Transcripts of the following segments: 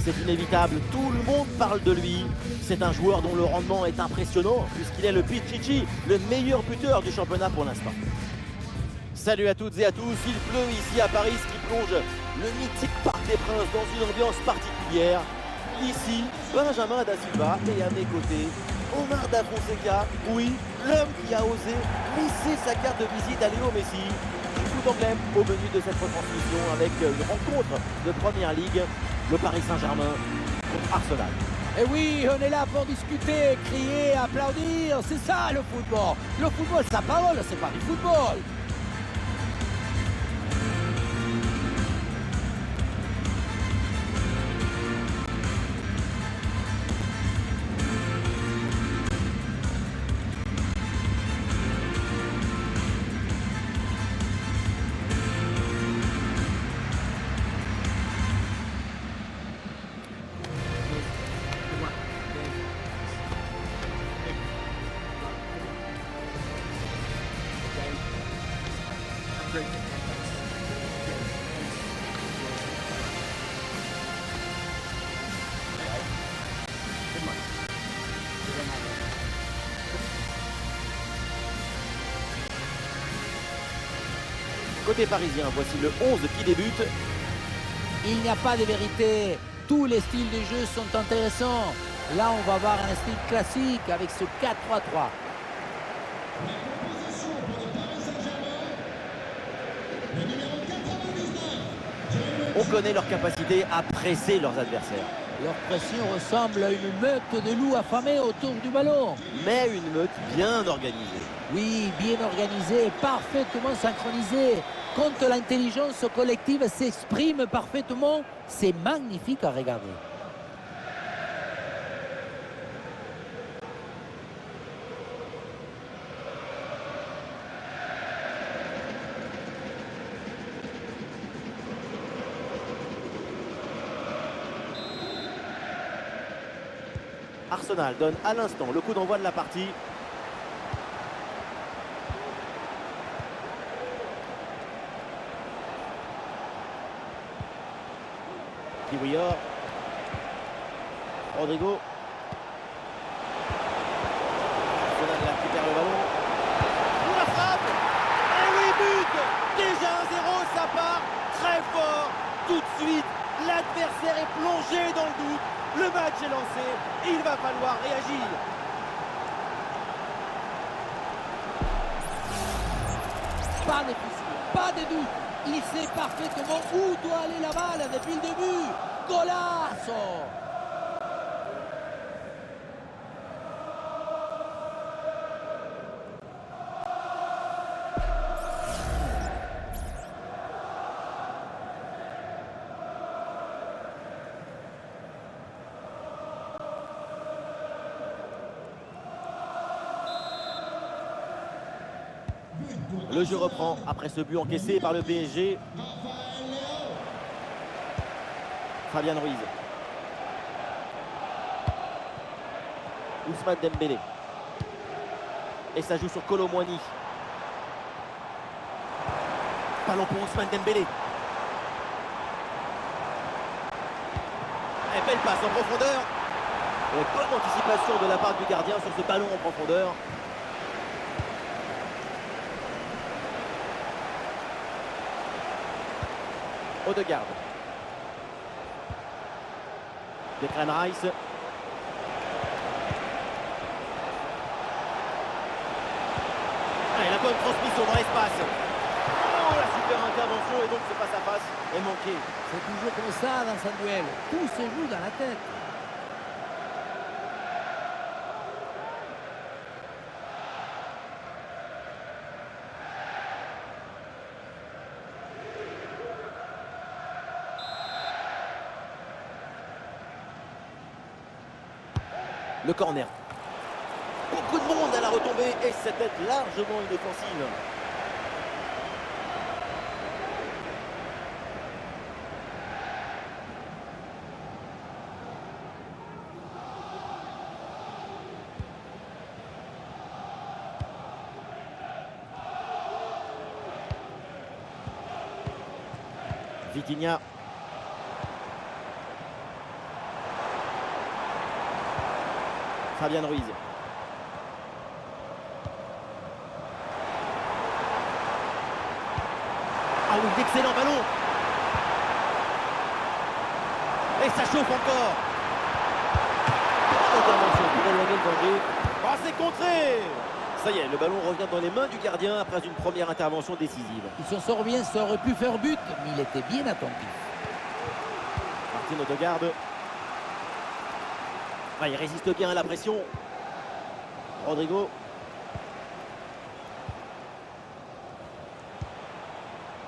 c'est inévitable, tout le monde parle de lui. C'est un joueur dont le rendement est impressionnant, puisqu'il est le Pichichi, le meilleur buteur du championnat pour l'instant. Salut à toutes et à tous, il pleut ici à Paris, ce qui plonge le mythique Parc des Princes dans une ambiance particulière. Ici, Benjamin Da Silva et à mes côtés, Omar Da Fonseca, oui, l'homme qui a osé laisser sa carte de visite à Léo Messi. Tout anglais au menu de cette retransmission avec une rencontre de Première Ligue, le Paris Saint-Germain contre Arsenal. Et oui, on est là pour discuter, crier, applaudir, c'est ça le football. Le football, ça parole, c'est pas du football. Côté parisien, voici le 11 qui débute. Il n'y a pas de vérité. Tous les styles de jeu sont intéressants. Là, on va voir un style classique avec ce 4-3-3. On connaît leur capacité à presser leurs adversaires. Leur pression ressemble à une meute de loups affamés autour du ballon. Mais une meute bien organisée. Oui, bien organisée, parfaitement synchronisée. Quand l'intelligence collective s'exprime parfaitement, c'est magnifique à regarder. Arsenal donne à l'instant le coup d'envoi de la partie. Kiwior. Rodrigo. Arsenal récupère le ballon. Pour la frappe. Et oui, but. Déjà 1-0, ça part très fort. Tout de suite, l'adversaire est plongé dans le doute. Le match est lancé, il va falloir réagir. Pas de soucis, pas de doute. Il sait parfaitement où doit aller la balle depuis le début. Golazo! Le jeu reprend après ce but encaissé par le PSG. Fabian Ruiz. Ousmane Dembélé. Et ça joue sur Kolo Muani. Ballon pour Ousmane Dembélé. Et belle passe en profondeur. Et bonne anticipation de la part du gardien sur ce ballon en profondeur. Odegaard. Declan Rice. Et la bonne transmission dans l'espace. Oh, la super intervention et donc ce face à face est manqué. C'est toujours comme ça dans un duel. Tout se joue dans la tête. Le corner. Beaucoup de monde à la retombée et c'était largement inoffensive. Vitinha. Fabian Ruiz. Ah oui, d'excellent ballon. Et ça chauffe encore. Intervention pour éloigner le danger. Oh, c'est contré. Ça y est, le ballon revient dans les mains du gardien après une première intervention décisive. Il s'en sort bien, ça aurait pu faire but, mais il était bien attentif. Martin Odegaard. Ah, il résiste bien à la pression. Rodrigo.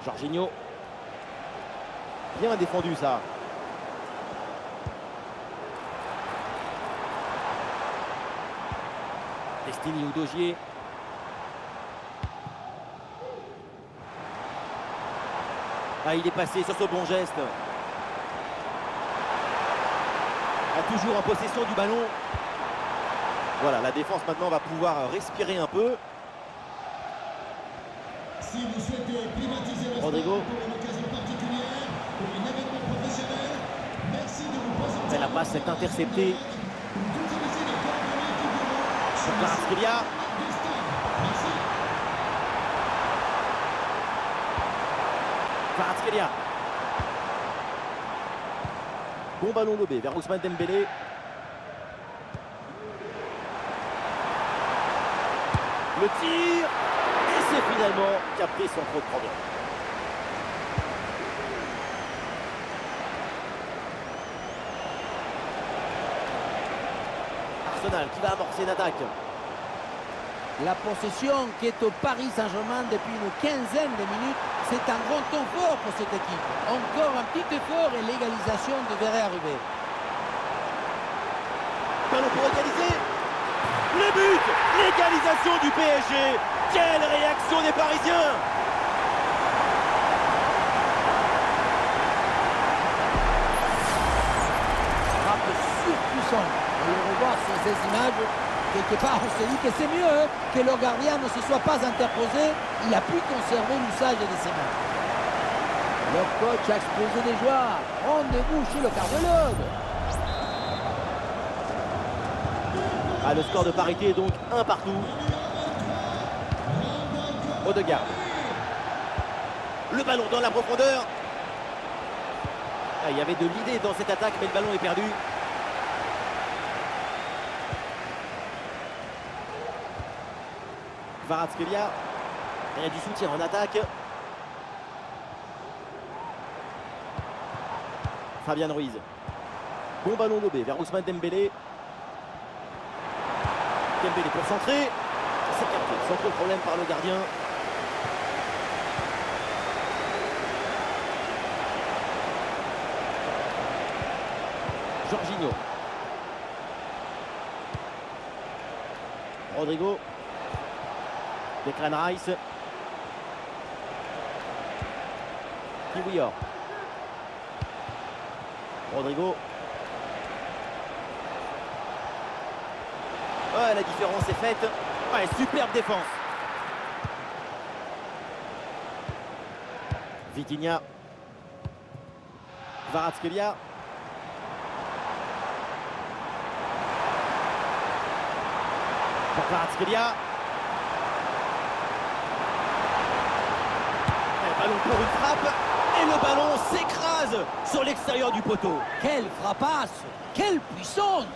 Jorginho. Bien défendu ça. Destiny Udogie. Ah, il est passé sur ce bon geste. Ah, toujours en possession du ballon. Voilà, la défense maintenant va pouvoir respirer un peu. Si vous souhaitez privatiser le Rodrigo. sport pour une occasion particulière, pour un événement professionnel, merci de vous présenter. Mais la passe est interceptée. D'utiliser les coordonnées figurant sur le Kvaratskhelia. site du stade. Merci. Kvaratskhelia. Bon ballon lobé vers Ousmane Dembélé. Le tir. Et c'est finalement capté sans trop de problème. Arsenal qui va amorcer une attaque. La possession qui est au Paris Saint-Germain depuis une quinzaine de minutes, c'est un grand temps fort pour cette équipe. Encore un petit effort et l'égalisation devrait arriver. Ballon pour égaliser. Le but. L'égalisation du PSG. Quelle réaction des Parisiens. Frappe surpuissante. Et le revoir sur ces images, quelque part on se dit que c'est mieux que le gardien ne se soit pas interposé. Il a pu conserver l'usage de ses mains. Le coach a exposé des joueurs. Rendez-vous chez le cardiologue. Ah, le score de parité est donc 1 partout. Odegaard. Le ballon dans la profondeur. Ah, il y avait de l'idée dans cette attaque, mais le ballon est perdu. Kvaratskhelia. Il y a du soutien en attaque. Fabian Ruiz. Bon ballon lobé vers Ousmane Dembélé. Dembélé pour centrer. C'est capté sans trop de problème par le gardien. Jorginho. Rodrigo. Declan Rice. Kiwior. Rodrigo. Ouais, la différence est faite. Ouais, superbe défense. Vitinha. Kvaratskhelia. Pour Kvaratskhelia. Le ballon pour une frappe. Et le ballon s'écrase sur l'extérieur du poteau. Quelle frappasse! Quelle puissance!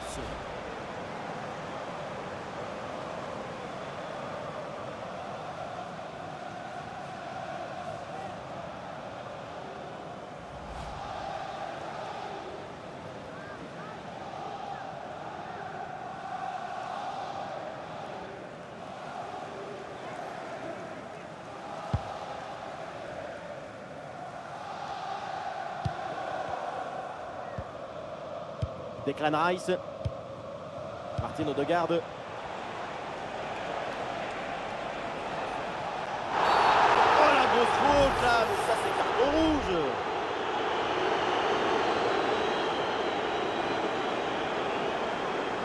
Declan Rice. Martin Odegaard. Oh la grosse faute là, mais ça c'est carton rouge.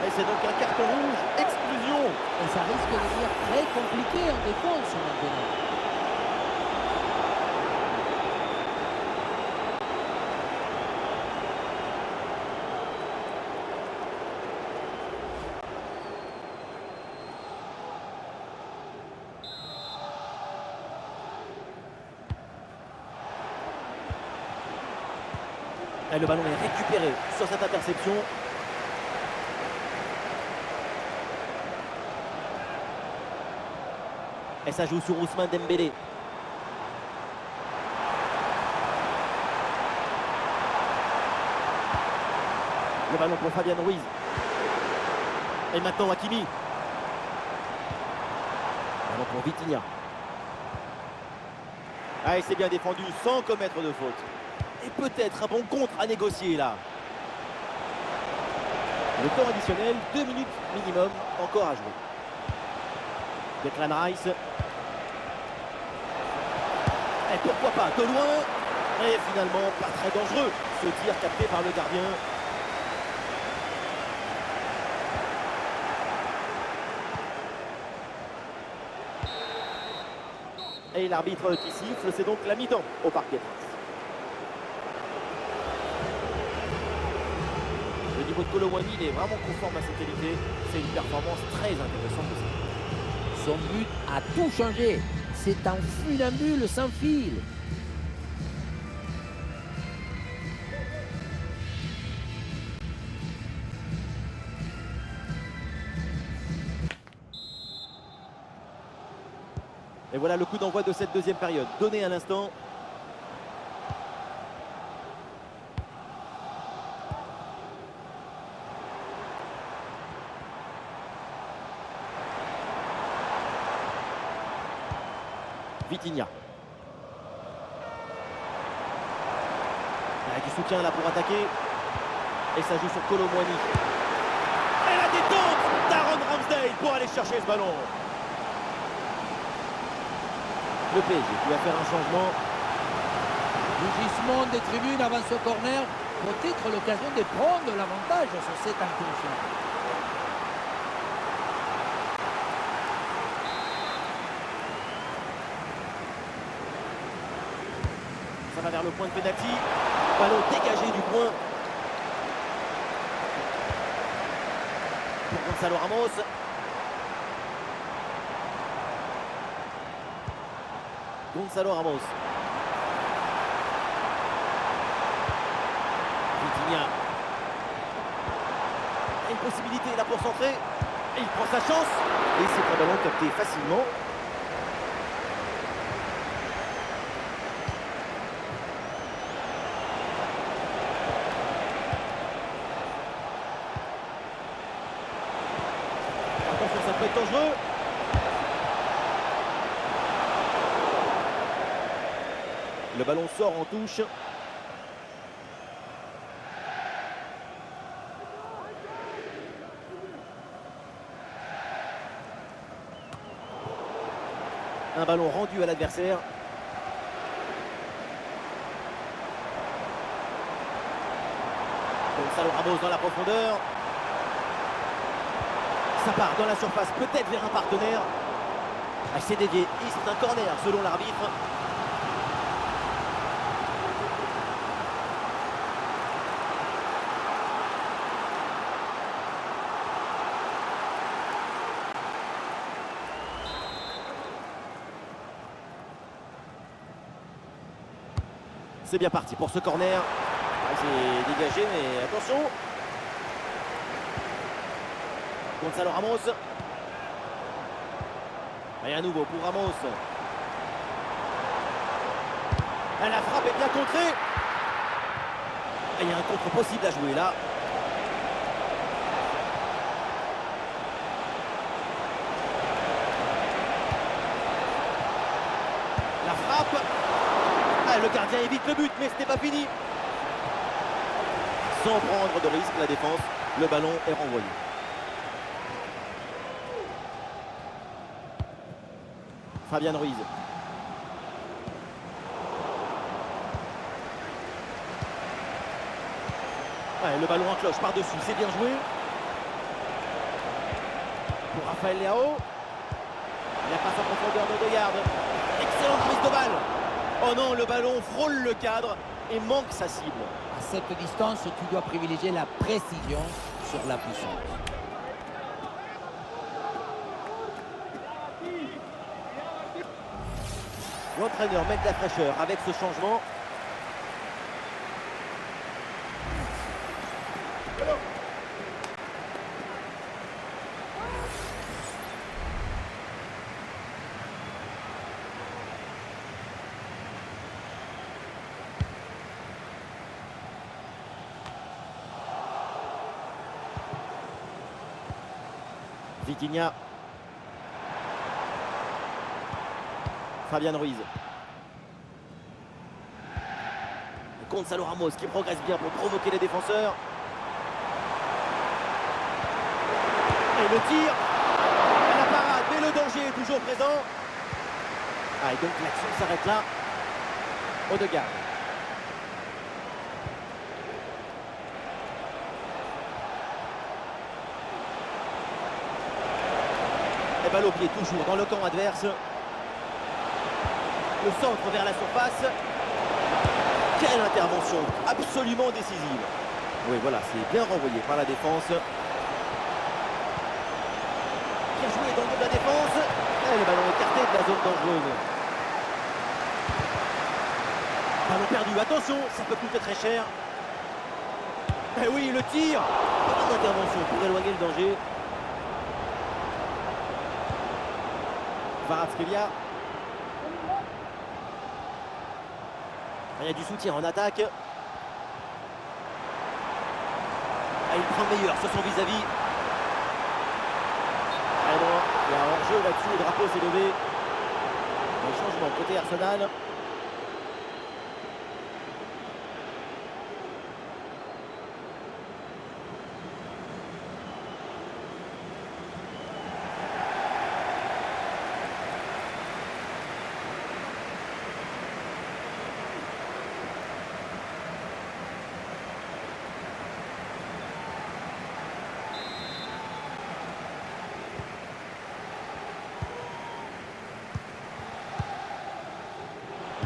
Et c'est donc un carton rouge, exclusion. Et ça risque de devenir très compliqué en défense maintenant. Et le ballon est récupéré sur cette interception. Et ça joue sur Ousmane Dembélé. Le ballon pour Fabian Ruiz. Et maintenant Hakimi. Ballon pour Vitinha. Ah, et c'est bien défendu sans commettre de faute. Et peut-être un bon contre à négocier là. Le temps additionnel, 2 minutes minimum encore à jouer. Declan Rice. Et pourquoi pas de loin. Et finalement pas très dangereux. Ce tir capté par le gardien. Et l'arbitre qui siffle, c'est donc la mi-temps au Parc des Princes. Le niveau de Kolo Muani, il est vraiment conforme à ses qualités. C'est une performance très intéressante aussi. Son but a tout changé. C'est un funambule sans fil. Et voilà le coup d'envoi de cette deuxième période. Donné à l'instant. Vitinha. Il y a du soutien là pour attaquer. Et ça joue sur Kolo Muani. Et la détente d'Aaron Ramsdale pour aller chercher ce ballon. Le PSG qui va faire un changement. Rugissement des tribunes avant ce corner. Peut-être l'occasion de prendre l'avantage sur cette incursion. Ça va vers le point de pénalty. Ballon dégagé du point. Pour Gonzalo Ramos. Gonzalo Ramos. Vitinha. Une possibilité là pour centrer. Et il prend sa chance. Et c'est un ballon capté facilement. Attention, ça peut être dangereux. Le ballon sort en touche. Un ballon rendu à l'adversaire. Gonzalo Ramos dans la profondeur. Ça part dans la surface, peut-être vers un partenaire. Ah, c'est dévié. Et c'est un corner selon l'arbitre. C'est bien parti pour ce corner. Ah, c'est dégagé, mais attention. Gonzalo Ramos. Et à nouveau pour Ramos. Et la frappe est bien contrée. Et il y a un contre possible à jouer là. La frappe. Ah, le gardien évite le but, mais ce n'est pas fini. Sans prendre de risque, la défense, le ballon est renvoyé. Fabian Ruiz. Ouais, le ballon en cloche par-dessus, c'est bien joué. Pour Rafael Leao. Il a passe en profondeur de Odegaard. Excellente prise de balle. Oh non, le ballon frôle le cadre et manque sa cible. À cette distance, tu dois privilégier la précision sur la puissance. L'entraîneur met de la fraîcheur avec ce changement. Vitinha. Fabian Ruiz. Gonzalo Ramos qui progresse bien pour provoquer les défenseurs. Et le tir. La parade, mais le danger est toujours présent. Ah, et donc l'action s'arrête là. Odegaard. Et balle au pied toujours dans le camp adverse. Le centre vers la surface. Quelle intervention absolument décisive. Oui, voilà, c'est bien renvoyé par la défense. Bien joué dans le dos de la défense. Et le ballon écarté de la zone dangereuse. Ballon perdu, attention, ça peut coûter très cher. Et oui, le tir. Bonne intervention pour éloigner le danger. Kvaratskhelia. Il y a du soutien en attaque. Ah, il prend le meilleur sur son vis-à-vis. Ah non, il y a un hors-jeu là-dessus, le drapeau s'est levé. Un changement côté Arsenal.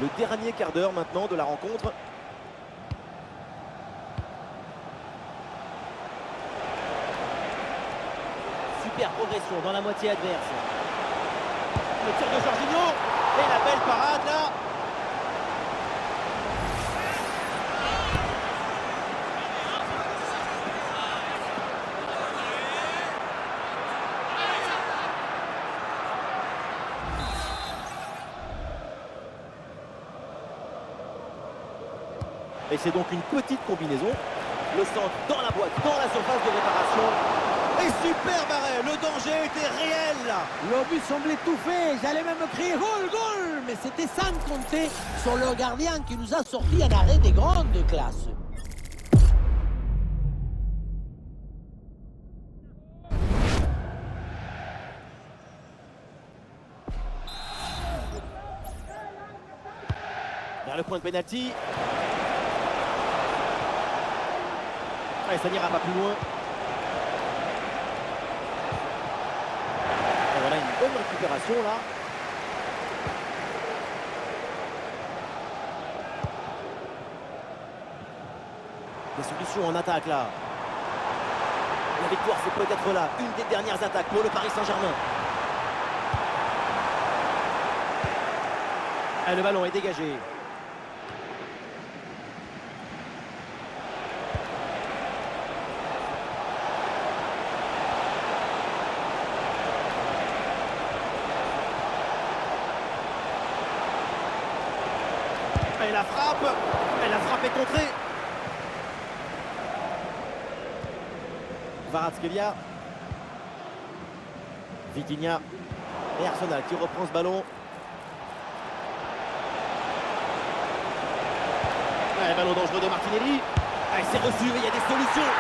Le dernier quart d'heure maintenant de la rencontre. Super progression dans la moitié adverse. Le tir de Jorginho. Et la belle parade là. Et c'est donc une petite combinaison. Le centre dans la boîte, dans la surface de réparation. Et super arrêt, le danger était réel là. Le but semblait tout fait, j'allais même crier goal, goal. Mais c'était sans compter sur le gardien qui nous a sorti un arrêt des grandes classes. Vers le point de pénalty. Et ça n'ira pas plus loin. Et voilà une bonne récupération là. Des solutions en attaque là. La victoire c'est peut-être là. Une des dernières attaques pour le Paris Saint-Germain. Et le ballon est dégagé. Et la frappe est contrée. Kvaratskhelia. Vitinha. Et Arsenal qui reprend ce ballon. Le ballon dangereux de Martinelli. C'est reçu, il y a des solutions.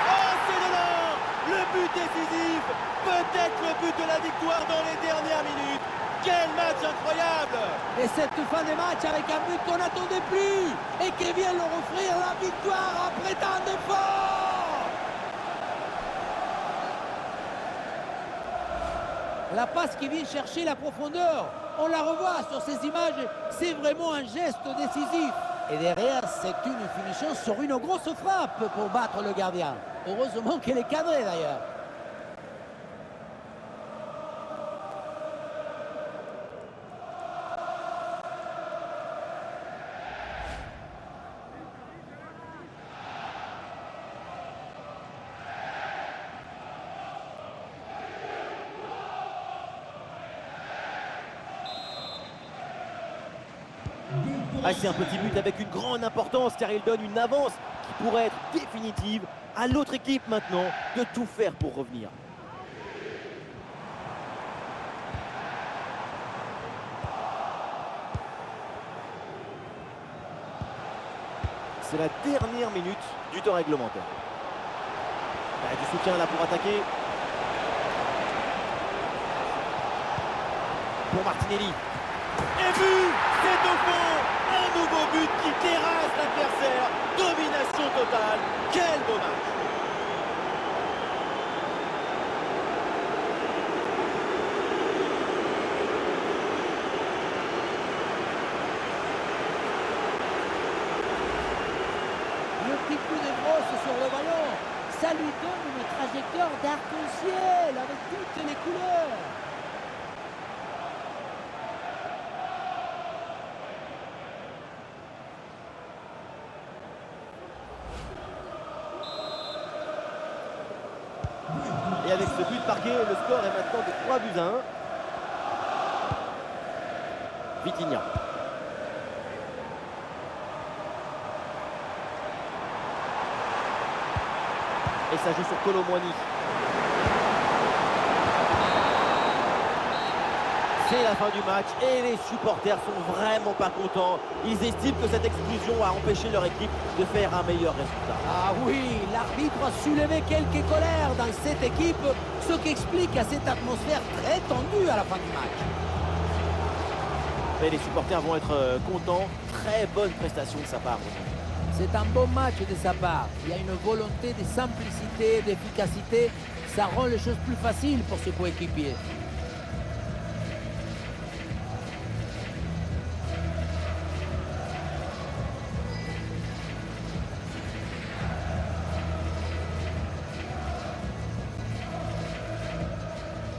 Oh, c'est dedans. Le but décisif. Peut-être le but de la victoire dans les dernières minutes. Quel match incroyable! Et cette fin de match avec un but qu'on n'attendait plus et qui vient leur offrir la victoire après tant d'efforts. La passe qui vient chercher la profondeur, on la revoit sur ces images, c'est vraiment un geste décisif. Et derrière, c'est une finition sur une grosse frappe pour battre le gardien. Heureusement qu'elle est cadrée d'ailleurs. Ah, c'est un petit but avec une grande importance car il donne une avance qui pourrait être définitive. À l'autre équipe maintenant de tout faire pour revenir. C'est la dernière minute du temps réglementaire. Du soutien là pour attaquer. Pour Martinelli. Et but, c'est au fond. Un nouveau but qui terrasse l'adversaire. Domination totale. Quel beau match. Le petit coup de brosse sur le ballon, ça lui donne une trajectoire d'arc-en-ciel avec toutes les couleurs. Et avec ce but marqué, le score est maintenant de 3 buts à 1. Vitinha. Et ça joue sur Kolo Muani. C'est la fin du match et les supporters sont vraiment pas contents. Ils estiment que cette exclusion a empêché leur équipe de faire un meilleur résultat. Ah oui, l'arbitre a soulevé quelques colères dans cette équipe, ce qui explique à cette atmosphère très tendue à la fin du match. Et les supporters vont être contents. Très bonne prestation de sa part. C'est un bon match de sa part. Il y a une volonté de simplicité, d'efficacité. Ça rend les choses plus faciles pour ses coéquipiers.